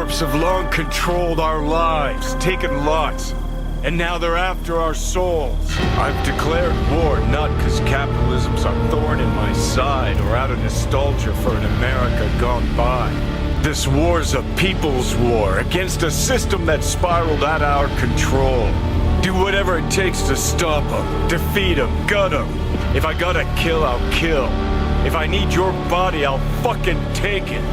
corps have long controlled our lives, taken lots, and now they're after our souls. I've declared war not because capitalism's a thorn in my side or out of nostalgia for an America gone by. This war's a people's war against a system that spiraled out of our control. Do whatever it takes to stop them, defeat them, gut them. If I gotta kill, I'll kill. If I need your body, I'll fucking take it.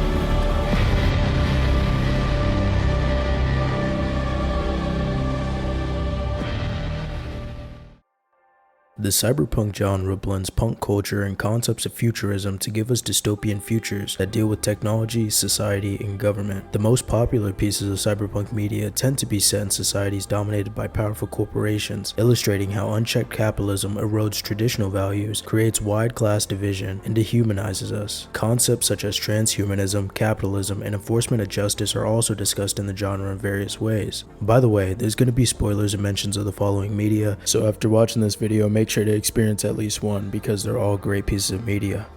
The cyberpunk genre blends punk culture and concepts of futurism to give us dystopian futures that deal with technology, society, and government. The most popular pieces of cyberpunk media tend to be set in societies dominated by powerful corporations, illustrating how unchecked capitalism erodes traditional values, creates wide class division, and dehumanizes us. Concepts such as transhumanism, capitalism, and enforcement of justice are also discussed in the genre in various ways. By the way, there's going to be spoilers and mentions of the following media, so after watching this video, make sure to experience at least one because they're all great pieces of media.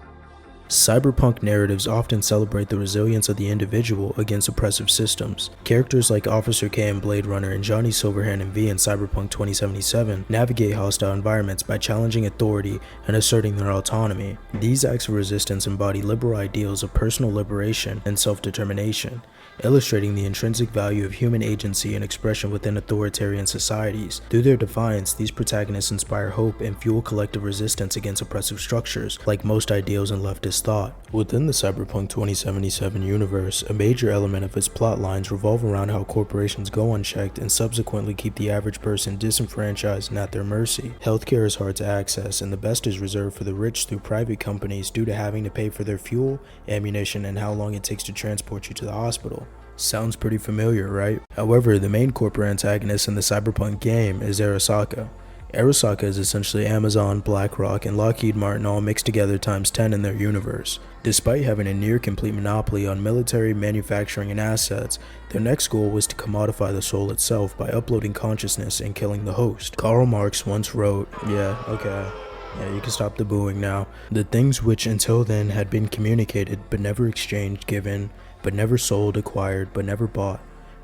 Cyberpunk narratives often celebrate the resilience of the individual against oppressive systems. Characters like Officer K in Bladerunner and Johnny Silverhand in V in Cyberpunk 2077 navigate hostile environments by challenging authority and asserting their autonomy. These acts of resistance embody liberal ideals of personal liberation and self-determination, illustrating the intrinsic value of human agency and expression within authoritarian societies. Through their defiance, these protagonists inspire hope and fuel collective resistance against oppressive structures, like most ideals in leftist thought. Within the Cyberpunk 2077 universe, a major element of its plot lines revolve around how corporations go unchecked and subsequently keep the average person disenfranchised and at their mercy. Healthcare is hard to access, and the best is reserved for the rich through private companies due to having to pay for their fuel, ammunition, and how long it takes to transport you to the hospital. Sounds pretty familiar, right? However, the main corporate antagonist in the Cyberpunk game is Arasaka. Arasaka is essentially Amazon, BlackRock, and Lockheed Martin all mixed together times 10 in their universe. Despite having a near-complete monopoly on military, manufacturing, and assets, their next goal was to commodify the soul itself by uploading consciousness and killing the host. Karl Marx once wrote, yeah, you can stop the booing now. The things which until then had been communicated but never exchanged, given, but never sold, acquired, but never bought.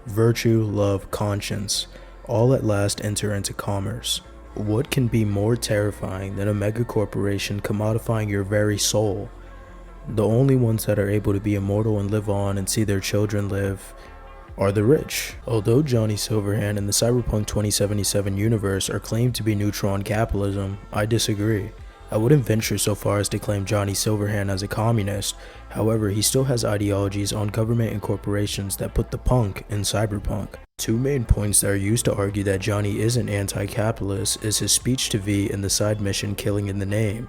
Virtue, love, conscience, all at last enter into commerce. What can be more terrifying than a megacorporation commodifying your very soul? The only ones that are able to be immortal and live on and see their children live are the rich. Although Johnny Silverhand and the Cyberpunk 2077 universe are claimed to be neutral on capitalism, I disagree. I wouldn't venture so far as to claim Johnny Silverhand as a communist. However, he still has ideologies on government and corporations that put the punk in cyberpunk. Two main points that are used to argue that Johnny isn't anti-capitalist is his speech to V in the side mission Killing in the Name.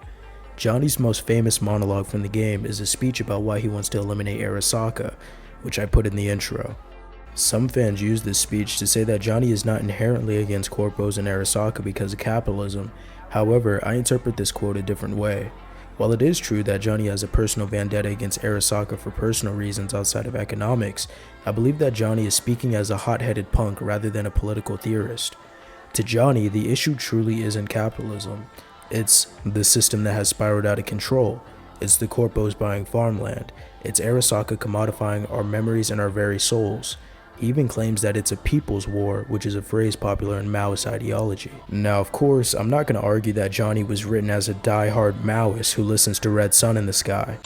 Johnny's most famous monologue from the game is a speech about why he wants to eliminate Arasaka, which I put in the intro. Some fans use this speech to say that Johnny is not inherently against corpos and Arasaka because of capitalism. However, I interpret this quote a different way. While it is true that Johnny has a personal vendetta against Arasaka for personal reasons outside of economics, I believe that Johnny is speaking as a hot-headed punk rather than a political theorist. To Johnny, the issue truly isn't capitalism. It's the system that has spiraled out of control. It's the corpos buying farmland. It's Arasaka commodifying our memories and our very souls. He even claims that it's a people's war, which is a phrase popular in Maoist ideology. Now, of course, I'm not going to argue that Johnny was written as a die-hard Maoist who listens to Red Sun in the Sky.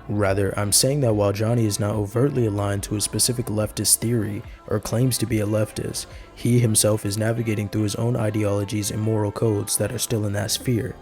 Rather, I'm saying that while Johnny is not overtly aligned to a specific leftist theory or claims to be a leftist, he himself is navigating through his own ideologies and moral codes that are still in that sphere.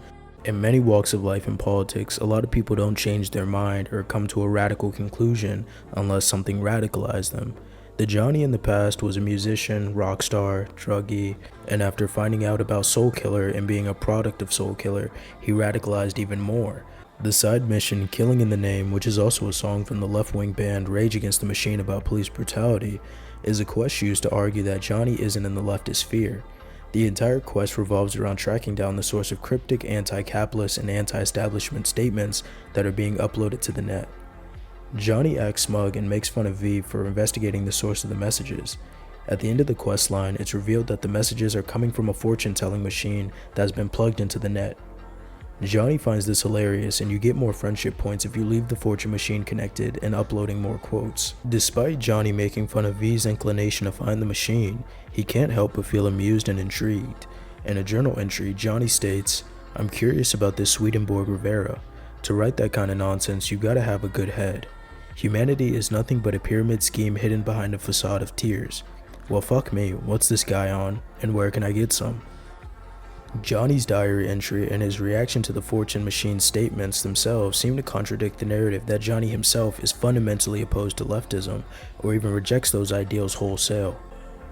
In many walks of life and politics, a lot of people don't change their mind or come to a radical conclusion unless something radicalized them. The Johnny in the past was a musician, rock star, druggie, and after finding out about Soul Killer and being a product of Soul Killer, he radicalized even more. The side mission, Killing in the Name, which is also a song from the left-wing band Rage Against the Machine about police brutality, is a quest used to argue that Johnny isn't in the leftist sphere. The entire quest revolves around tracking down the source of cryptic anti-capitalist and anti-establishment statements that are being uploaded to the net. Johnny acts smug and makes fun of V for investigating the source of the messages. At the end of the quest line, it's revealed that the messages are coming from a fortune-telling machine that has been plugged into the net. Johnny finds this hilarious, and you get more friendship points if you leave the fortune machine connected and uploading more quotes. Despite Johnny making fun of V's inclination to find the machine, he can't help but feel amused and intrigued. In a journal entry, Johnny states, "I'm curious about this Swedenborg Rivera. To write that kind of nonsense, you gotta have a good head. Humanity is nothing but a pyramid scheme hidden behind a facade of tears. Well, fuck me, what's this guy on, and where can I get some?" Johnny's diary entry and his reaction to the fortune machine statements themselves seem to contradict the narrative that Johnny himself is fundamentally opposed to leftism, or even rejects those ideals wholesale.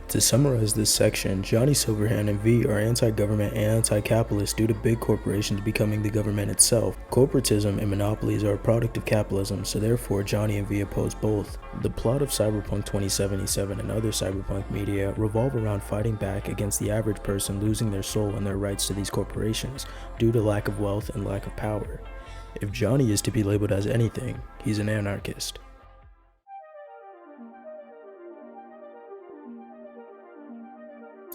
To summarize this section, Johnny Silverhand and V are anti-government and anti-capitalist due to big corporations becoming the government itself. Corporatism and monopolies are a product of capitalism, so therefore Johnny and V oppose both. The plot of Cyberpunk 2077 and other cyberpunk media revolve around fighting back against the average person losing their soul and their rights to these corporations due to lack of wealth and lack of power. If Johnny is to be labeled as anything, he's an anarchist.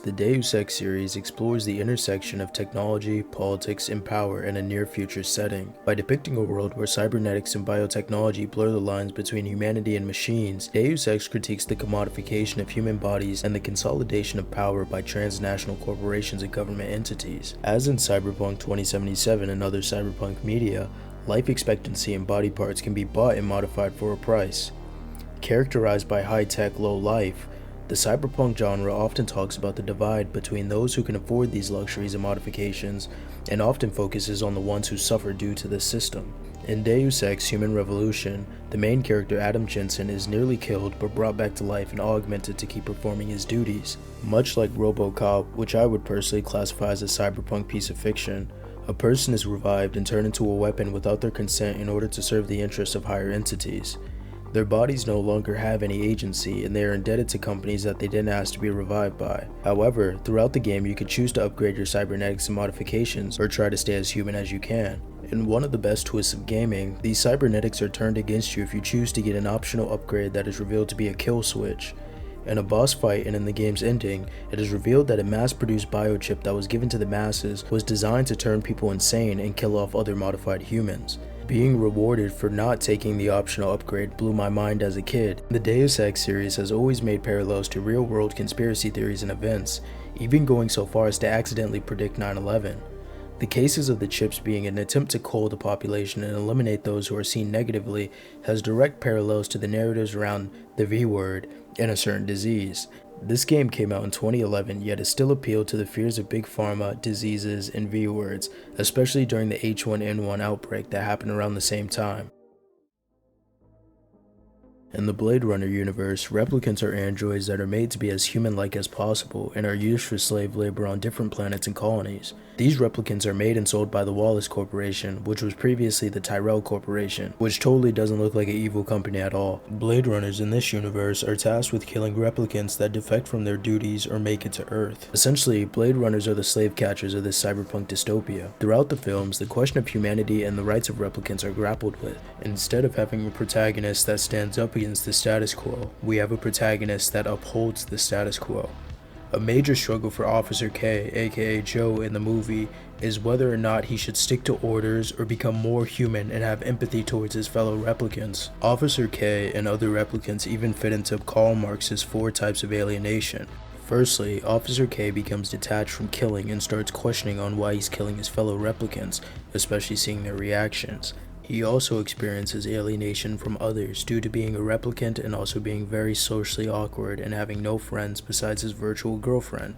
The Deus Ex series explores the intersection of technology, politics, and power in a near-future setting. By depicting a world where cybernetics and biotechnology blur the lines between humanity and machines, Deus Ex critiques the commodification of human bodies and the consolidation of power by transnational corporations and government entities. As in Cyberpunk 2077 and other cyberpunk media, life expectancy and body parts can be bought and modified for a price. Characterized by high-tech, low life, the cyberpunk genre often talks about the divide between those who can afford these luxuries and modifications, and often focuses on the ones who suffer due to this system. In Deus Ex Human Revolution, the main character Adam Jensen is nearly killed but brought back to life and augmented to keep performing his duties. Much like Robocop, which I would personally classify as a cyberpunk piece of fiction, a person is revived and turned into a weapon without their consent in order to serve the interests of higher entities. Their bodies no longer have any agency, and they are indebted to companies that they didn't ask to be revived by. However, throughout the game you could choose to upgrade your cybernetics and modifications, or try to stay as human as you can. In one of the best twists of gaming, these cybernetics are turned against you if you choose to get an optional upgrade that is revealed to be a kill switch. In a boss fight and in the game's ending, it is revealed that a mass-produced biochip that was given to the masses was designed to turn people insane and kill off other modified humans. Being rewarded for not taking the optional upgrade blew my mind as a kid. The Deus Ex series has always made parallels to real-world conspiracy theories and events, even going so far as to accidentally predict 9/11. The cases of the chips being an attempt to cull the population and eliminate those who are seen negatively has direct parallels to the narratives around the V word and a certain disease. This game came out in 2011, yet it still appealed to the fears of big pharma, diseases, and V-words, especially during the H1N1 outbreak that happened around the same time. In the Bladerunner universe, replicants are androids that are made to be as human-like as possible and are used for slave labor on different planets and colonies. These replicants are made and sold by the Wallace Corporation, which was previously the Tyrell Corporation, which totally doesn't look like an evil company at all. Bladerunners in this universe are tasked with killing replicants that defect from their duties or make it to Earth. Essentially, Bladerunners are the slave catchers of this cyberpunk dystopia. Throughout the films, the question of humanity and the rights of replicants are grappled with. Instead of having a protagonist that stands up against the status quo, we have a protagonist that upholds the status quo. A major struggle for Officer K, aka Joe, in the movie is whether or not he should stick to orders or become more human and have empathy towards his fellow replicants. Officer K and other replicants even fit into Karl Marx's 4 types of alienation. Firstly, Officer K becomes detached from killing and starts questioning on why he's killing his fellow replicants, especially seeing their reactions. He also experiences alienation from others due to being a replicant and also being very socially awkward and having no friends besides his virtual girlfriend.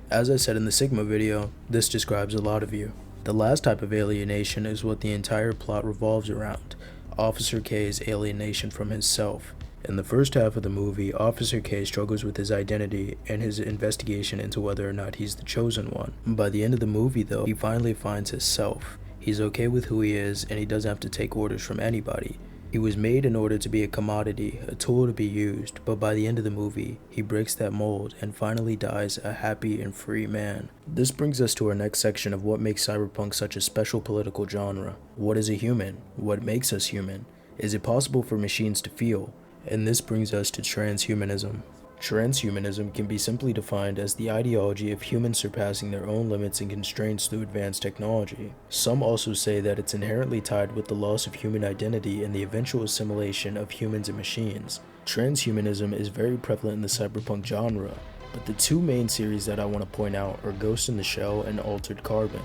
As I said in the Sigma video, this describes a lot of you. The last type of alienation is what the entire plot revolves around, Officer K's alienation from himself. In the first half of the movie, Officer K struggles with his identity and his investigation into whether or not he's the chosen one. By the end of the movie though, he finally finds his self. He's okay with who he is, and he doesn't have to take orders from anybody. He was made in order to be a commodity, a tool to be used, but by the end of the movie, he breaks that mold and finally dies a happy and free man. This brings us to our next section of what makes cyberpunk such a special political genre. What is a human? What makes us human? Is it possible for machines to feel? And this brings us to transhumanism. Transhumanism can be simply defined as the ideology of humans surpassing their own limits and constraints through advanced technology. Some also say that it's inherently tied with the loss of human identity and the eventual assimilation of humans and machines. Transhumanism is very prevalent in the cyberpunk genre, but the two main series that I want to point out are Ghost in the Shell and Altered Carbon.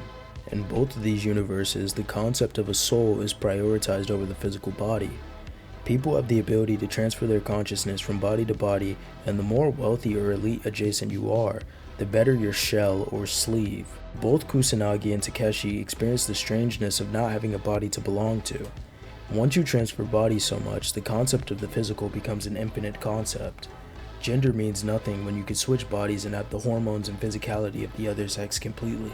In both of these universes, the concept of a soul is prioritized over the physical body. People have the ability to transfer their consciousness from body to body, and the more wealthy or elite adjacent you are, the better your shell or sleeve. Both Kusanagi and Takeshi experience the strangeness of not having a body to belong to. Once you transfer bodies so much, the concept of the physical becomes an infinite concept. Gender means nothing when you can switch bodies and have the hormones and physicality of the other sex completely.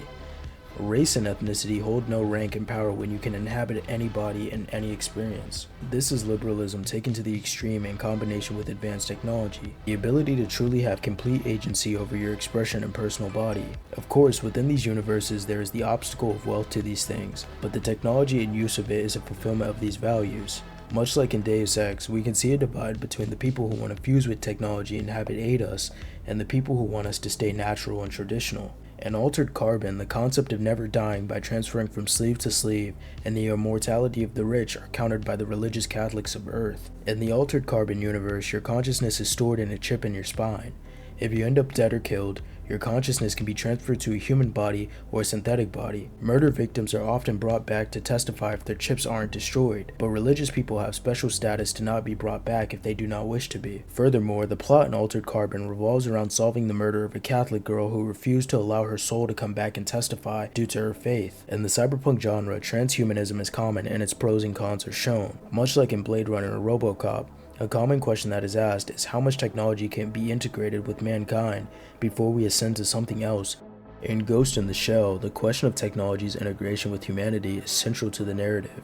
Race and ethnicity hold no rank and power when you can inhabit any body and any experience. This is liberalism taken to the extreme in combination with advanced technology, the ability to truly have complete agency over your expression and personal body. Of course, within these universes there is the obstacle of wealth to these things, but the technology and use of it is a fulfillment of these values. Much like in Deus Ex, we can see a divide between the people who want to fuse with technology and have it aid us, and the people who want us to stay natural and traditional. In Altered Carbon, the concept of never dying by transferring from sleeve to sleeve and the immortality of the rich are countered by the religious Catholics of Earth. In the Altered Carbon universe, your consciousness is stored in a chip in your spine. If you end up dead or killed, your consciousness can be transferred to a human body or a synthetic body. Murder victims are often brought back to testify if their chips aren't destroyed, but religious people have special status to not be brought back if they do not wish to be. Furthermore, the plot in Altered Carbon revolves around solving the murder of a Catholic girl who refused to allow her soul to come back and testify due to her faith. In the cyberpunk genre, transhumanism is common and its pros and cons are shown. Much like in Bladerunner or Robocop, a common question that is asked is how much technology can be integrated with mankind before we ascend to something else. In Ghost in the Shell, the question of technology's integration with humanity is central to the narrative.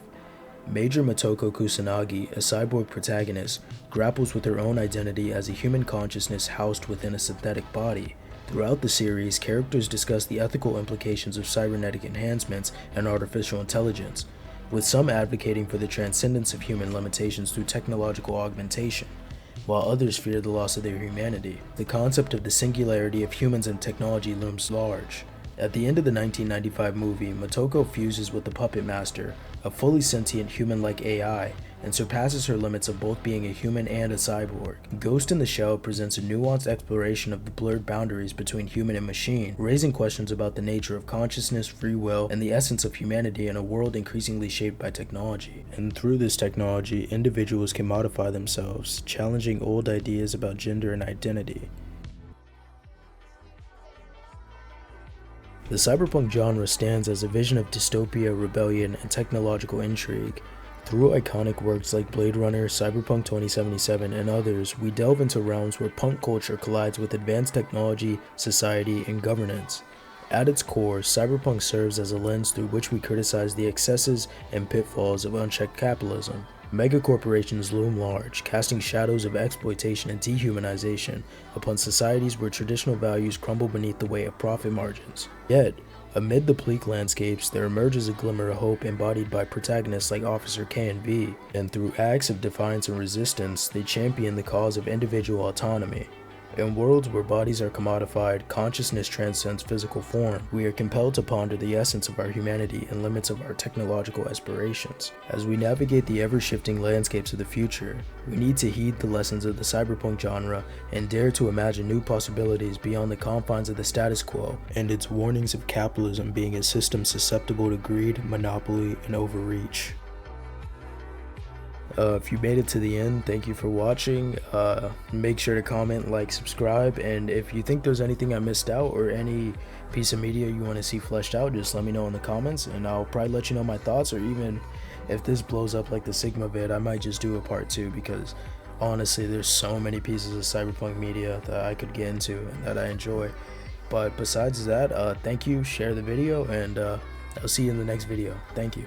Major Motoko Kusanagi, a cyborg protagonist, grapples with her own identity as a human consciousness housed within a synthetic body. Throughout the series, characters discuss the ethical implications of cybernetic enhancements and artificial intelligence, with some advocating for the transcendence of human limitations through technological augmentation, while others fear the loss of their humanity. The concept of the singularity of humans and technology looms large. At the end of the 1995 movie, Motoko fuses with the Puppet Master, a fully sentient human-like AI, and surpasses her limits of both being a human and a cyborg. Ghost in the Shell presents a nuanced exploration of the blurred boundaries between human and machine, raising questions about the nature of consciousness, free will, and the essence of humanity in a world increasingly shaped by technology. And through this technology, individuals can modify themselves, challenging old ideas about gender and identity. The cyberpunk genre stands as a vision of dystopia, rebellion, and technological intrigue. Through iconic works like Bladerunner, Cyberpunk 2077, and others, we delve into realms where punk culture collides with advanced technology, society, and governance. At its core, cyberpunk serves as a lens through which we criticize the excesses and pitfalls of unchecked capitalism. Megacorporations loom large, casting shadows of exploitation and dehumanization upon societies where traditional values crumble beneath the weight of profit margins. Yet, amid the bleak landscapes, there emerges a glimmer of hope embodied by protagonists like Officer K and V, and through acts of defiance and resistance, they champion the cause of individual autonomy. In worlds where bodies are commodified, consciousness transcends physical form, we are compelled to ponder the essence of our humanity and limits of our technological aspirations. As we navigate the ever-shifting landscapes of the future, we need to heed the lessons of the cyberpunk genre and dare to imagine new possibilities beyond the confines of the status quo, and its warnings of capitalism being a system susceptible to greed, monopoly, and overreach. If you made it to the end, thank you for watching. Make sure to comment, like, subscribe, and if you think there's anything I missed out or any piece of media you want to see fleshed out, just let me know in the comments and I'll probably let you know my thoughts, or even if this blows up like the Sigma vid, I might just do a part 2, because honestly there's so many pieces of cyberpunk media that I could get into and that I enjoy. But besides that, thank you, share the video, and I'll see you in the next video. Thank you.